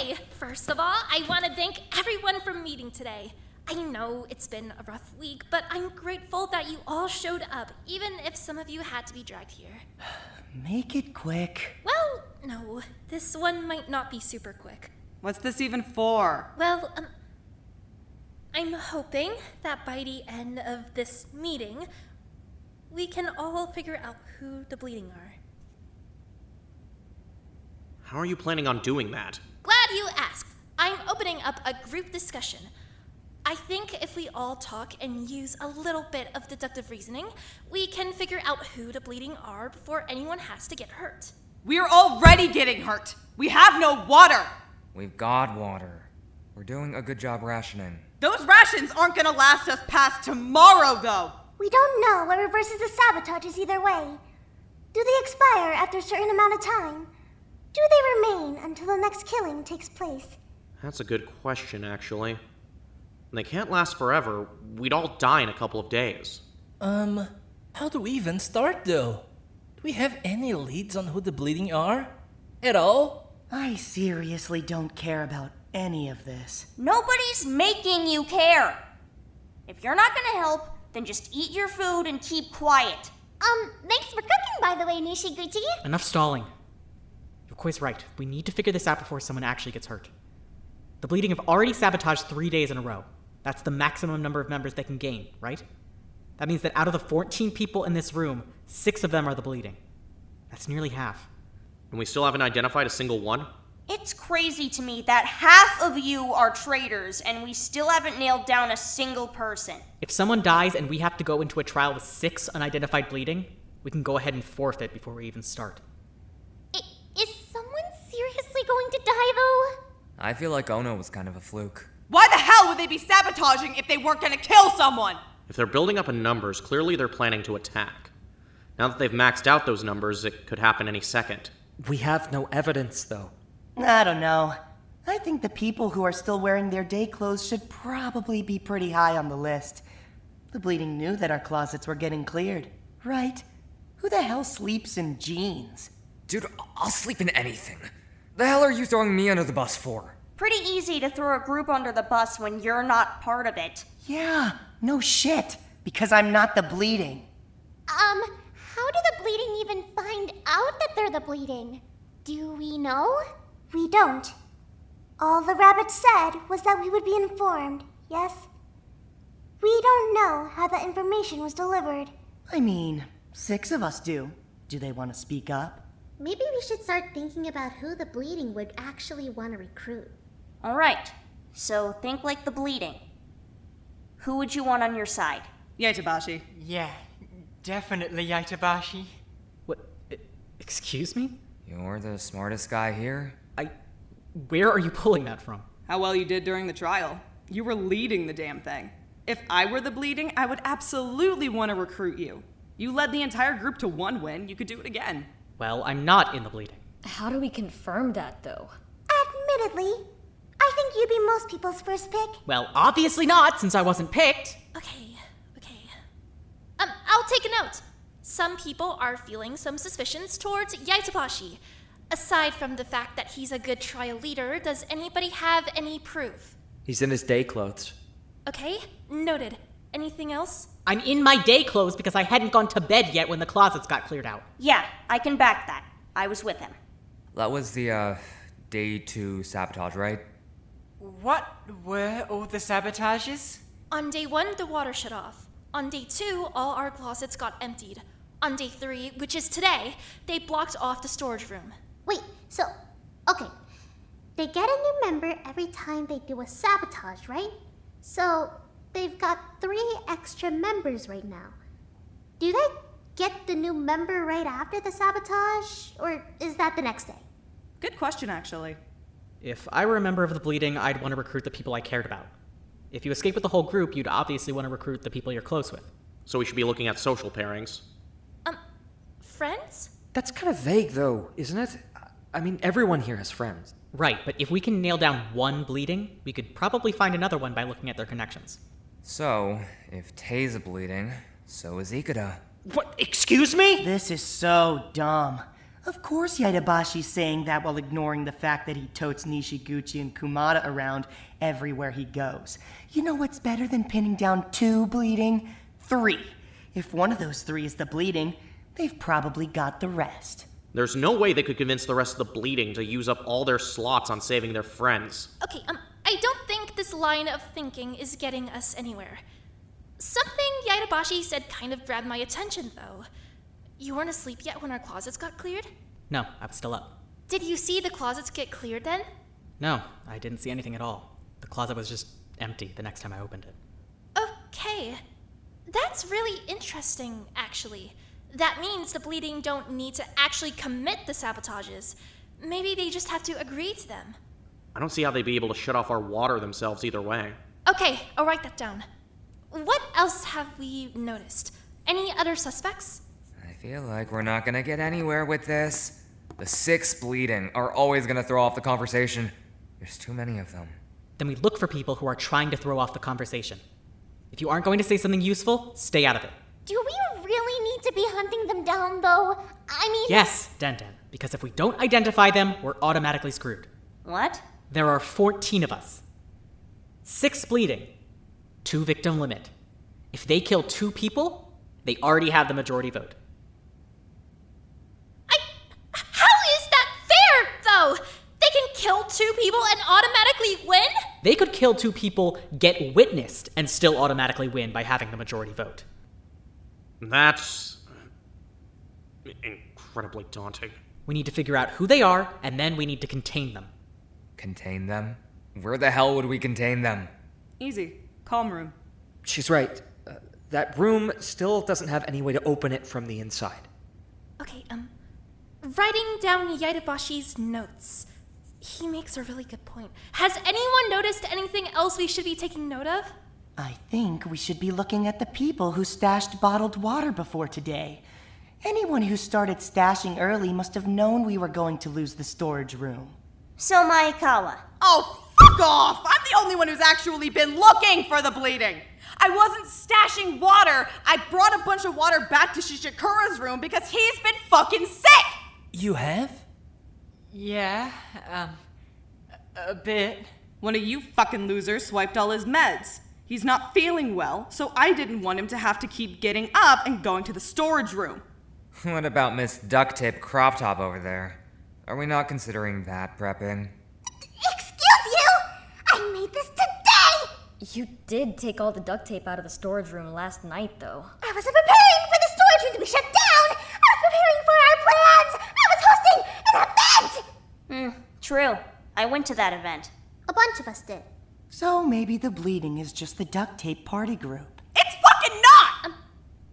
Okay, first of all, I want to thank everyone for meeting today. I know it's been a rough week, but I'm grateful that you all showed up, even if some of you had to be dragged here. Make it quick. Well, no, this one might not be super quick. What's this even for? Well, I'm hoping that by the end of this meeting, we can all figure out who the bleeding are. How are you planning on doing that? Glad you asked. I'm opening up a group discussion. I think if we all talk and use a little bit of deductive reasoning, we can figure out who the bleeding are before anyone has to get hurt. We're already getting hurt. We have no water. We've got water. We're doing a good job rationing. Those rations aren't gonna last us past tomorrow, though. We don't know what reverses the sabotages either way. Do they expire after a certain amount of time? Do they remain until the next killing takes place? That's a good question, actually. They can't last forever. We'd all die in a couple of days. How do we even start, though? Do we have any leads on who the bleeding are? At all? I seriously don't care about any of this. Nobody's making you care. If you're not gonna help, then just eat your food and keep quiet. Thanks for cooking, by the way, Nishiguchi. Enough stalling. Yokoi's right. We need to figure this out before someone actually gets hurt. The bleeding have already sabotaged 3 days in a row. That's the maximum number of members they can gain, right? That means that out of the 14 people in this room, 6 of them are the bleeding. That's nearly half. And we still haven't identified a single one? It's crazy to me that half of you are traitors and we still haven't nailed down a single person. If someone dies and we have to go into a trial with 6 unidentified bleeding, we can go ahead and forfeit before we even start. Is someone seriously going to die, though? I feel like Ouno was kind of a fluke. Why the hell would they be sabotaging if they weren't gonna kill someone? If they're building up in numbers, clearly they're planning to attack. Now that they've maxed out those numbers, it could happen any second. We have no evidence, though. I don't know. I think the people who are still wearing their day clothes should probably be pretty high on the list. The bleeding knew that our closets were getting cleared, right? Who the hell sleeps in jeans? Dude, I'll sleep in anything. The hell are you throwing me under the bus for? Pretty easy to throw a group under the bus when you're not part of it. Yeah, no shit. Because I'm not the bleeding. How do the bleeding even find out that they're the bleeding? Do we know? We don't. All the rabbit said was that we would be informed, yes? We don't know how the information was delivered. I mean, 6 of us do. Do they want to speak up? Maybe we should start thinking about who the bleeding would actually want to recruit. Alright, so think like the bleeding. Who would you want on your side? Yaitabashi. Yeah, definitely Yaitabashi. What? Excuse me? You're the smartest guy here? Where are you pulling that from? How well you did during the trial. You were leading the damn thing. If I were the bleeding, I would absolutely want to recruit you. You led the entire group to 1 win. You could do it again. Well, I'm not in the bleeding. How do we confirm that, though? Admittedly, I think you'd be most people's first pick. Well, obviously not, since I wasn't picked. Okay. I'll take a note. Some people are feeling some suspicions towards Yaitabashi. Aside from the fact that he's a good trial leader, does anybody have any proof? He's in his day clothes. Okay, noted. Anything else? I'm in my day clothes because I hadn't gone to bed yet when the closets got cleared out. Yeah, I can back that. I was with him. That was the, day 2 sabotage, right? What were all the sabotages? On day 1, the water shut off. On day 2, all our closets got emptied. On day 3, which is today, they blocked off the storage room. Wait, so, okay. They get a new member every time they do a sabotage, right? So, they've got 3 extra members right now. Do they get the new member right after the sabotage, or is that the next day? Good question, actually. If I were a member of the bleeding, I'd want to recruit the people I cared about. If you escape with the whole group, you'd obviously want to recruit the people you're close with. So we should be looking at social pairings. Friends? That's kind of vague, though, isn't it? I mean, everyone here has friends. Right, but if we can nail down one bleeding, we could probably find another one by looking at their connections. So, if Tei's bleeding, so is Ikeda. What? Excuse me? This is so dumb. Of course Yaidabashi's saying that while ignoring the fact that he totes Nishiguchi and Kumada around everywhere he goes. You know what's better than pinning down 2 bleeding? 3. If one of those 3 is the bleeding, they've probably got the rest. There's no way they could convince the rest of the bleeding to use up all their slots on saving their friends. Okay, I don't think this line of thinking is getting us anywhere. Something Yaidabashi said kind of grabbed my attention, though. You weren't asleep yet when our closets got cleared? No, I was still up. Did you see the closets get cleared then? No, I didn't see anything at all. The closet was just empty the next time I opened it. Okay. That's really interesting, actually. That means the bleeding don't need to actually commit the sabotages. Maybe they just have to agree to them. I don't see how they'd be able to shut off our water themselves either way. Okay, I'll write that down. What else have we noticed? Any other suspects? I feel like we're not gonna get anywhere with this. The 6 bleeding are always gonna throw off the conversation. There's too many of them. Then we look for people who are trying to throw off the conversation. If you aren't going to say something useful, stay out of it. Do we really need to be hunting them down, though? I mean... Yes, Denden, because if we don't identify them, we're automatically screwed. What? There are 14 of us. 6 bleeding. 2 victim limit. If they kill 2 people, they already have the majority vote. How is that fair, though? They can kill 2 people and automatically win? They could kill 2 people, get witnessed, and still automatically win by having the majority vote. That's incredibly daunting. We need to figure out who they are, and then we need to contain them. Contain them? Where the hell would we contain them? Easy. Calm room. She's right. That room still doesn't have any way to open it from the inside. Okay, writing down Yaidabashi's notes. He makes a really good point. Has anyone noticed anything else we should be taking note of? I think we should be looking at the people who stashed bottled water before today. Anyone who started stashing early must have known we were going to lose the storage room. So Maekawa. Oh, fuck off! I'm the only one who's actually been looking for the bleeding! I wasn't stashing water! I brought a bunch of water back to Shishikura's room because he's been fucking sick! You have? Yeah, a bit. One of you fucking losers swiped all his meds. He's not feeling well, so I didn't want him to have to keep getting up and going to the storage room. What about Miss Duct Tape Crop Top over there? Are we not considering that prepping? Excuse you! I made this today! You did take all the duct tape out of the storage room last night, though. I was preparing for the storage room to be shut down! I was preparing for our plans! I was hosting an event! True. I went to that event. A bunch of us did. So maybe the bleeding is just the duct tape party group. It's fucking not!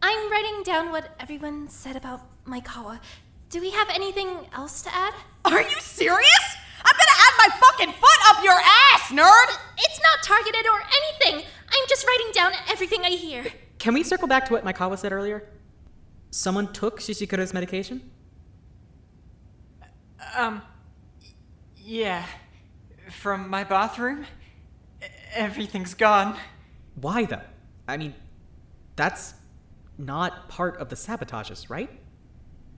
I'm writing down what everyone said about Maekawa. Do we have anything else to add? Are you serious? I'm gonna add my fucking foot up your ass, nerd! It's not targeted or anything. I'm just writing down everything I hear. Can we circle back to what Maekawa said earlier? Someone took Shishikura's medication? Yeah. From my bathroom? Everything's gone. Why, though? I mean, that's not part of the sabotages, right?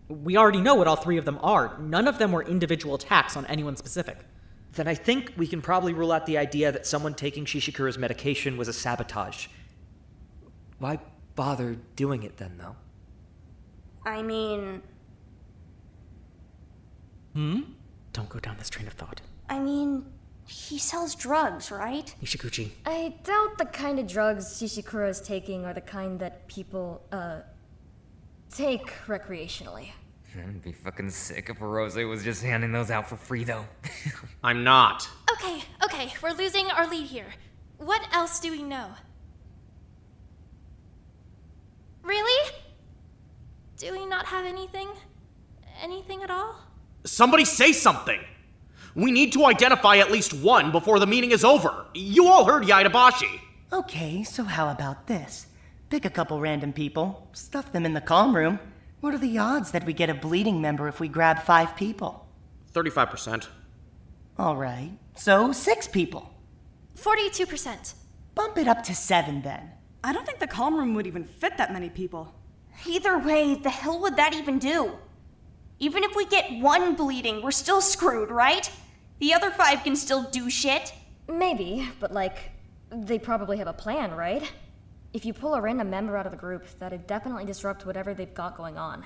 We already know what all 3 of them are. None of them were individual attacks on anyone specific. Then I think we can probably rule out the idea that someone taking Shishikura's medication was a sabotage. Why bother doing it then, though? I mean... Don't go down this train of thought. He sells drugs, right? Nishiguchi. I doubt the kind of drugs Shishikura is taking are the kind that people, take recreationally. I'd be fucking sick if Rose was just handing those out for free, though. I'm not. Okay, we're losing our lead here. What else do we know? Really? Do we not have anything? Anything at all? Somebody say something! We need to identify at least one before the meeting is over. You all heard Yaidabashi. Okay, so how about this? Pick a couple random people, stuff them in the calm room. What are the odds that we get a bleeding member if we grab 5 people? 35%. All right, so 6 people. 42%. Bump it up to 7 then. I don't think the calm room would even fit that many people. Either way, the hell would that even do? Even if we get one bleeding, we're still screwed, right? The other 5 can still do shit. Maybe, but they probably have a plan, right? If you pull a random member out of the group, that'd definitely disrupt whatever they've got going on.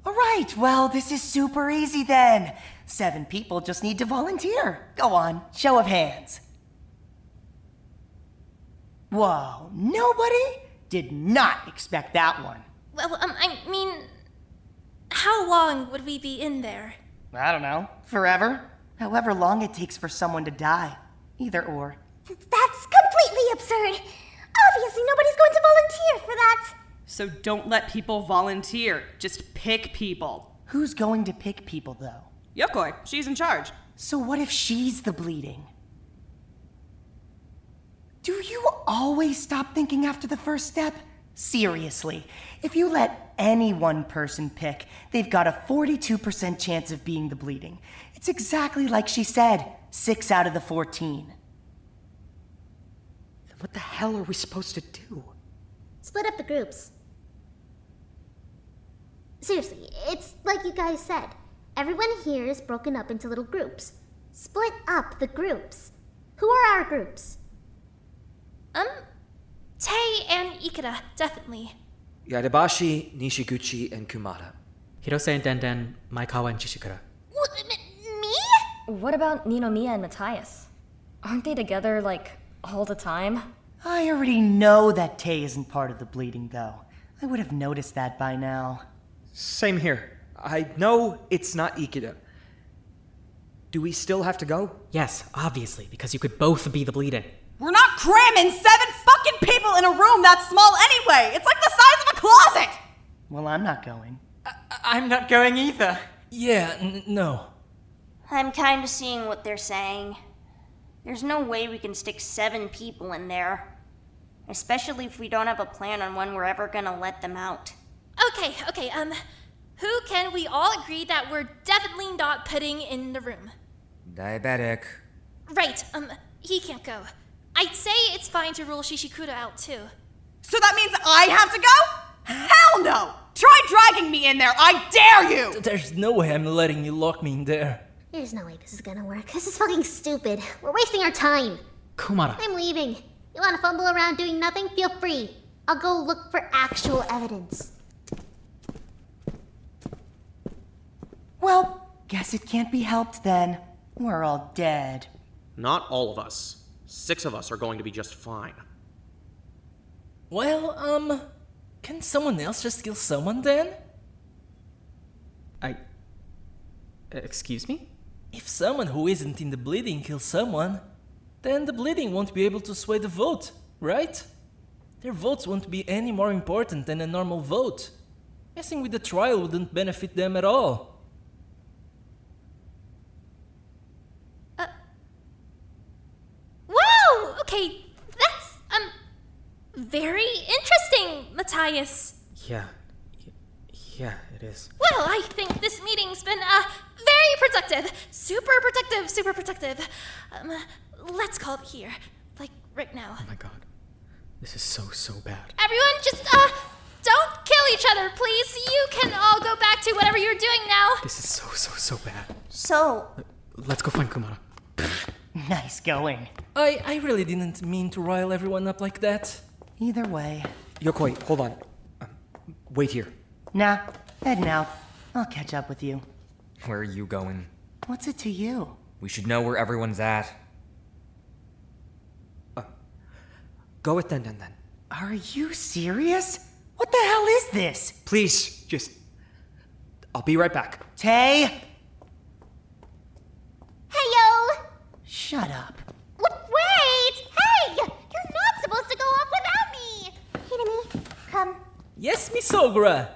Alright, well, this is super easy then. 7 people just need to volunteer. Go on, show of hands. Whoa, nobody? Did not expect that one. Well, I mean, how long would we be in there? I don't know, forever? However long it takes for someone to die. Either or. That's completely absurd. Obviously, nobody's going to volunteer for that. So don't let people volunteer. Just pick people. Who's going to pick people, though? Youhei, she's in charge. So what if she's the bleeding? Do you always stop thinking after the first step? Seriously, if you let any one person pick, they've got a 42% chance of being the bleeding. It's exactly like she said, 6 out of the 14. Then what the hell are we supposed to do? Split up the groups. Seriously, it's like you guys said. Everyone here is broken up into little groups. Split up the groups. Who are our groups? Tei and Ikeda, definitely. Yadabashi, Nishiguchi, and Kumada. Hirose and Denden, Maekawa and Shishikura. Me? What about Ninomiya and Matthias? Aren't they together, all the time? I already know that Tei isn't part of the bleeding, though. I would have noticed that by now. Same here. I know it's not Ikeda. Do we still have to go? Yes, obviously, because you could both be the bleeding. We're not cramming 7 fucking people in a room that small anyway! It's like the size of a closet! Well, I'm not going. I'm not going either. Yeah, no. I'm kinda seeing what they're saying. There's no way we can stick 7 people in there. Especially if we don't have a plan on when we're ever gonna let them out. Okay, who can we all agree that we're definitely not putting in the room? Diabetic. Right, he can't go. I'd say it's fine to rule Shishikura out, too. So that means I have to go? Hell no! Try dragging me in there, I dare you! There's no way I'm letting you lock me in there. There's no way this is gonna work. This is fucking stupid. We're wasting our time. Kumada. I'm leaving. You wanna fumble around doing nothing? Feel free. I'll go look for actual evidence. Well, guess it can't be helped then. We're all dead. Not all of us. 6 of us are going to be just fine. Well, can someone else just kill someone then? Excuse me? If someone who isn't in the bleeding kills someone, then the bleeding won't be able to sway the vote, right? Their votes won't be any more important than a normal vote. Messing with the trial wouldn't benefit them at all. Whoa! Okay, that's, very interesting, Matthias. Yeah, it is. Well, I think this meeting's been, very productive. Super productive. Let's call it here. Like, right now. Oh my god. This is so bad. Everyone, just, don't kill each other, please. You can all go back to whatever you're doing now. This is so bad. So, Let's go find Kumada. Nice going. I really didn't mean to rile everyone up like that. Either way. Youhei, hold on. Wait here. Nah, heading out. I'll catch up with you. Where are you going? What's it to you? We should know where everyone's at. Go with Denden then. Are you serious? What the hell is this? Please, I'll be right back. Tei? Heyo! Shut up. Wait! Hey! You're not supposed to go off without me! Hinami, come. Yes, Miss Ogra!